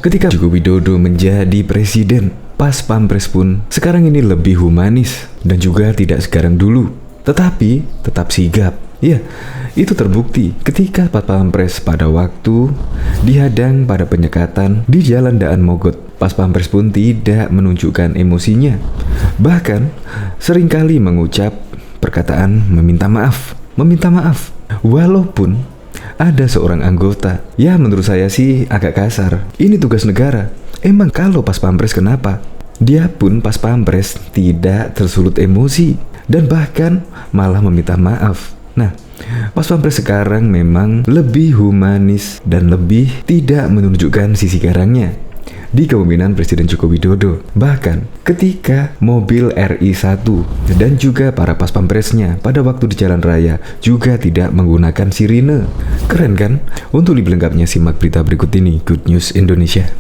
Ketika Joko Widodo menjadi presiden, Pas Pampres pun sekarang ini lebih humanis dan juga tidak sekarang dulu, tetapi tetap sigap. Ya, itu terbukti ketika Pas Pampres pada waktu dihadang pada penyekatan di Jalan Daan Mogot. Pas Pampres pun tidak menunjukkan emosinya, bahkan seringkali mengucap perkataan meminta maaf. Walaupun ada seorang anggota, ya menurut saya sih agak kasar. Ini tugas negara. Emang kalau Pas Pampres kenapa? Dia pun Pas Pampres tidak tersulut emosi dan bahkan malah meminta maaf. Nah, Pas Pampres sekarang memang lebih humanis dan lebih tidak menunjukkan sisi garangnya di kepemimpinan Presiden Joko Widodo. Bahkan ketika mobil RI1 dan juga para Pas Pampresnya pada waktu di jalan raya juga tidak menggunakan sirine. Keren kan? Untuk lebih lengkapnya simak berita berikut ini, Good News Indonesia.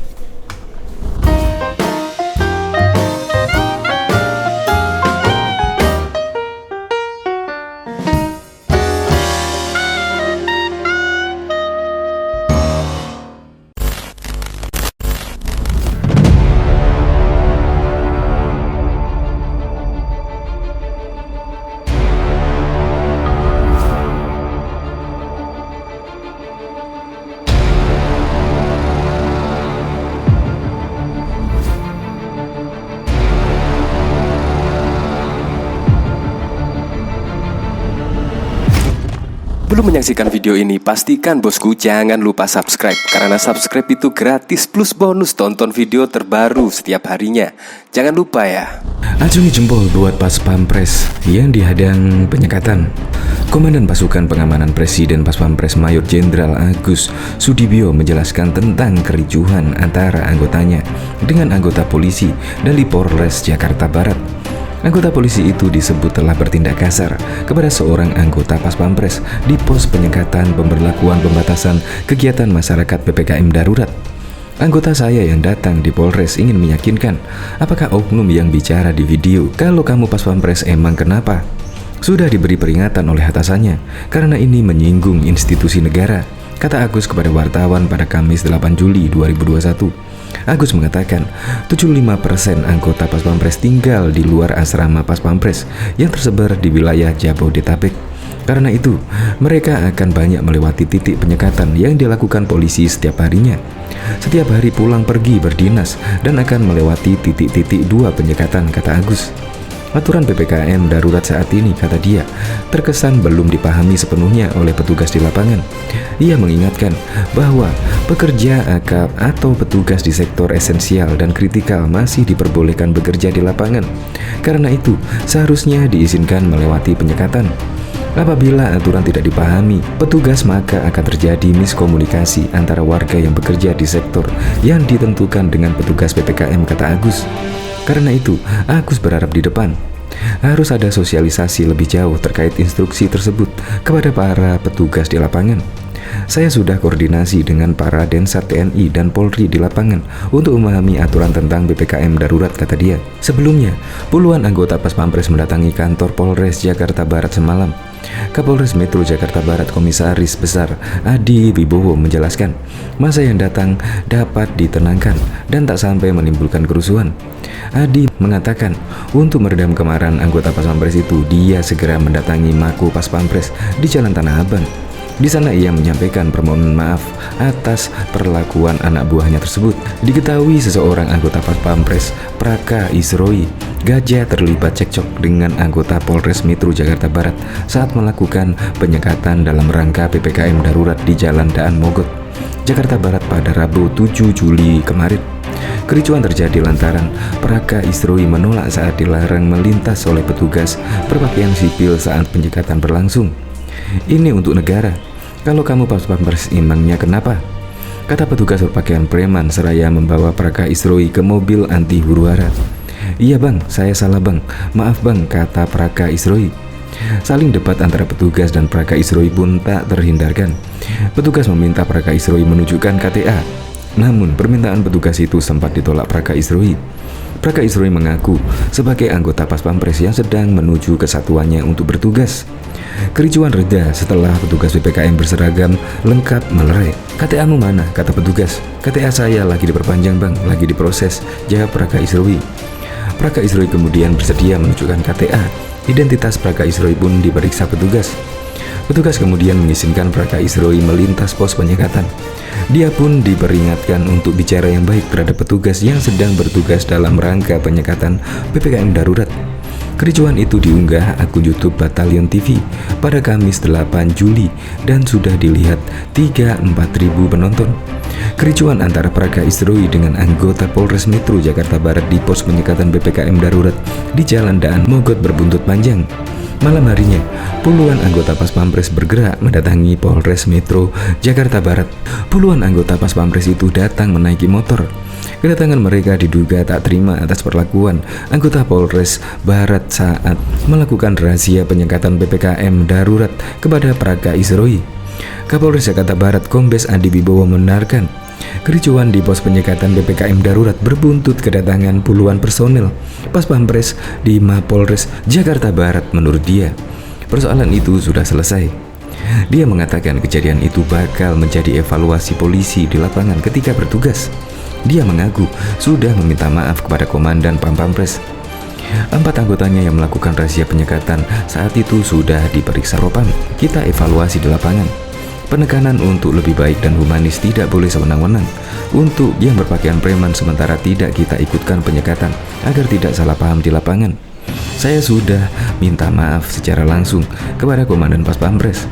Sebelum menyaksikan video ini, pastikan bosku jangan lupa subscribe, karena subscribe itu gratis plus bonus tonton video terbaru setiap harinya. Jangan lupa ya. Acungi jempol buat Pas Pampres yang dihadang penyekatan. Komandan Pasukan Pengamanan Presiden Pas Pampres Mayor Jenderal Agus Sudibyo menjelaskan tentang kericuhan antara anggotanya dengan anggota polisi dari Polres Jakarta Barat. Anggota polisi itu disebut telah bertindak kasar kepada seorang anggota Pas Pampres di pos penyekatan pemberlakuan pembatasan kegiatan masyarakat PPKM darurat. Anggota saya yang datang di Polres ingin meyakinkan apakah oknum yang bicara di video, kalau kamu Pas Pampres emang kenapa? Sudah diberi peringatan oleh atasannya karena ini menyinggung institusi negara, kata Agus kepada wartawan pada Kamis 8 Juli 2021. Agus mengatakan 75% anggota Pas Pampres tinggal di luar asrama Pas Pampres yang tersebar di wilayah Jabodetabek. Karena itu, mereka akan banyak melewati titik penyekatan yang dilakukan polisi setiap harinya. Setiap hari pulang pergi berdinas dan akan melewati titik-titik 2 penyekatan, kata Agus. Aturan PPKM darurat saat ini, kata dia, terkesan belum dipahami sepenuhnya oleh petugas di lapangan. Ia mengingatkan bahwa pekerja akap atau petugas di sektor esensial dan kritikal masih diperbolehkan bekerja di lapangan. Karena itu, seharusnya diizinkan melewati penyekatan. Apabila aturan tidak dipahami petugas, maka akan terjadi miskomunikasi antara warga yang bekerja di sektor yang ditentukan dengan petugas PPKM, kata Agus. Karena itu, Agus berharap di depan harus ada sosialisasi lebih jauh terkait instruksi tersebut kepada para petugas di lapangan. Saya sudah koordinasi dengan para Densat TNI dan Polri di lapangan untuk memahami aturan tentang PPKM darurat, kata dia. Sebelumnya, puluhan anggota Pas Pampres mendatangi kantor Polres Jakarta Barat semalam. Kapolres Metro Jakarta Barat Komisaris Besar Adi Wibowo menjelaskan masa yang datang dapat ditenangkan dan tak sampai menimbulkan kerusuhan. Adi mengatakan untuk meredam kemarahan anggota Pas Pampres itu, dia segera mendatangi Mako Pas Pampres di Jalan Tanah Abang. Di sana ia menyampaikan permohonan maaf atas perlakuan anak buahnya tersebut. Diketahui seseorang anggota Pas Pampres, Praka Isroi Gajah, terlibat cekcok dengan anggota Polres Metro Jakarta Barat saat melakukan penyekatan dalam rangka PPKM darurat di Jalan Daan Mogot, Jakarta Barat pada Rabu 7 Juli kemarin. Kericuan terjadi lantaran Praka Isroi menolak saat dilarang melintas oleh petugas berpakaian sipil saat penyekatan berlangsung. Ini untuk negara. Kalau kamu Pas Pampres emangnya kenapa? Kata petugas berpakaian preman seraya membawa Praka Isroi ke mobil anti huru-hara. Iya bang, saya salah bang. Maaf bang, kata Praka Isroi. Saling debat antara petugas dan Praka Isroi pun tak terhindarkan. Petugas meminta Praka Isroi menunjukkan KTA. Namun permintaan petugas itu sempat ditolak Praka Isroi. Praka Isroi mengaku sebagai anggota Pas Pampres yang sedang menuju ke satuannya untuk bertugas. Kericuan reda setelah petugas PPKM berseragam lengkap melerai. "KTA-mu mana?" kata petugas. "KTA saya lagi diperpanjang bang, lagi diproses," jawab Praka Isroi. Praka Isroi kemudian bersedia menunjukkan KTA. Identitas Praka Isroi pun diperiksa petugas. Petugas kemudian mengizinkan Praka Isroi melintas pos penyekatan. Dia pun diperingatkan untuk bicara yang baik terhadap petugas yang sedang bertugas dalam rangka penyekatan PPKM darurat. Kericuan itu diunggah akun YouTube Batalion TV pada Kamis 8 Juli dan sudah dilihat 3-4 ribu penonton. Kericuan antara Praka Isroi dengan anggota Polres Metro Jakarta Barat di pos penyekatan PPKM darurat di Jalan Daan Mogot berbuntut panjang. Malam harinya, puluhan anggota Pas Pampres bergerak mendatangi Polres Metro Jakarta Barat. Puluhan anggota Pas Pampres itu datang menaiki motor. Kedatangan mereka diduga tak terima atas perlakuan anggota Polres Barat saat melakukan razia penyekatan PPKM darurat kepada Praka Isroi. Kapolres Jakarta Barat Kombes Andi Wibowo membenarkan kericuan di pos penyekatan PPKM darurat berbuntut kedatangan puluhan personel Pas Pampres di Mapolres Jakarta Barat. Menurut dia, persoalan itu sudah selesai. Dia mengatakan kejadian itu bakal menjadi evaluasi polisi di lapangan ketika bertugas. Dia mengaku sudah meminta maaf kepada Komandan Pampres. 4 anggotanya yang melakukan razia penyekatan saat itu sudah diperiksa propam. Kita evaluasi di lapangan. Penekanan untuk lebih baik dan humanis tidak boleh sewenang-wenang. Untuk yang berpakaian preman sementara tidak kita ikutkan penyekatan agar tidak salah paham di lapangan. Saya sudah minta maaf secara langsung kepada Komandan Pas Pampres.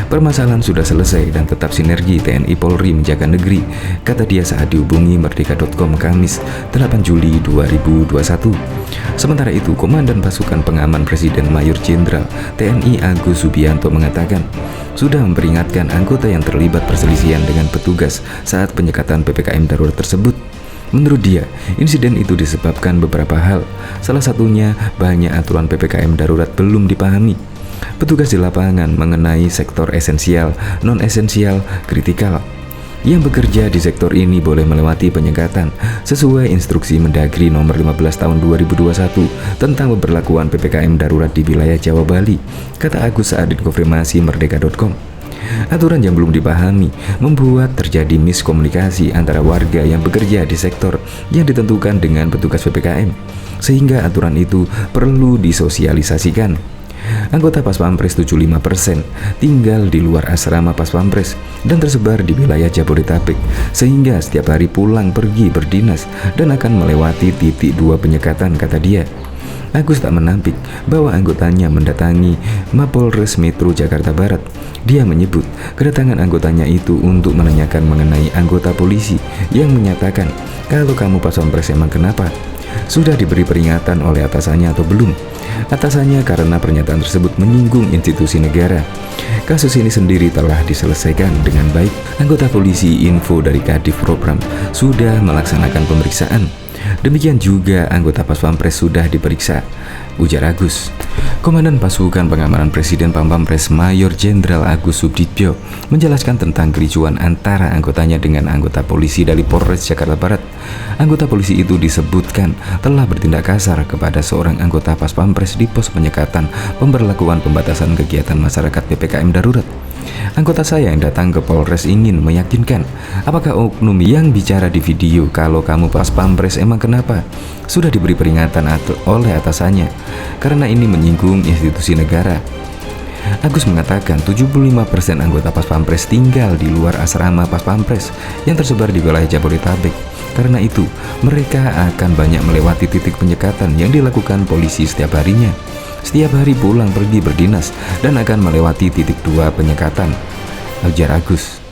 Permasalahan sudah selesai dan tetap sinergi TNI Polri menjaga negeri, kata dia saat dihubungi Merdeka.com Kamis 8 Juli 2021. Sementara itu, Komandan Pasukan Pengaman Presiden Mayor Jenderal TNI Agus Subianto mengatakan sudah memperingatkan anggota yang terlibat perselisihan dengan petugas saat penyekatan PPKM darurat tersebut. Menurut dia, insiden itu disebabkan beberapa hal. Salah satunya, banyak aturan PPKM darurat belum dipahami petugas di lapangan mengenai sektor esensial, non-esensial, kritikal. Yang bekerja di sektor ini boleh melewati penyekatan sesuai instruksi Mendagri nomor 15 tahun 2021 tentang pemberlakuan PPKM darurat di wilayah Jawa Bali, kata Agus saat dikonfirmasi Merdeka.com. Aturan yang belum dipahami membuat terjadi miskomunikasi antara warga yang bekerja di sektor yang ditentukan dengan petugas PPKM, sehingga aturan itu perlu disosialisasikan. Anggota Pas Pampres 75% tinggal di luar asrama Pas Pampres dan tersebar di wilayah Jabodetabek, sehingga setiap hari pulang pergi berdinas dan akan melewati titik 2 penyekatan, kata dia. Agus tak menampik bahwa anggotanya mendatangi Mapolres Metro Jakarta Barat. Dia menyebut kedatangan anggotanya itu untuk menanyakan mengenai anggota polisi yang menyatakan, "Kalau kamu Pas Pampres emang kenapa? Sudah diberi peringatan oleh atasannya atau belum?" Atasannya karena pernyataan tersebut menyinggung institusi negara. Kasus ini sendiri telah diselesaikan dengan baik. Anggota polisi info dari Kadif Propram sudah melaksanakan pemeriksaan. Demikian juga anggota Pas Pampres sudah diperiksa, ujar Agus. Komandan Pasukan Pengamanan Presiden Pampres Mayor Jenderal Agus Subdityo menjelaskan tentang kericuan antara anggotanya dengan anggota polisi dari Polres Jakarta Barat. Anggota polisi itu disebutkan telah bertindak kasar kepada seorang anggota Pas Pampres di pos penyekatan pemberlakuan pembatasan kegiatan masyarakat PPKM darurat. Anggota saya yang datang ke Polres ingin meyakinkan, apakah oknum yang bicara di video "kalau kamu Pas Pampres emang kenapa?" sudah diberi peringatan oleh atasannya, karena ini menyinggung institusi negara. Agus mengatakan 75% anggota Pas Pampres tinggal di luar asrama Pas Pampres yang tersebar di wilayah Jabodetabek. Karena itu, mereka akan banyak melewati titik penyekatan yang dilakukan polisi setiap harinya. Setiap hari pulang pergi berdinas dan akan melewati titik 2 penyekatan, ujar Agus.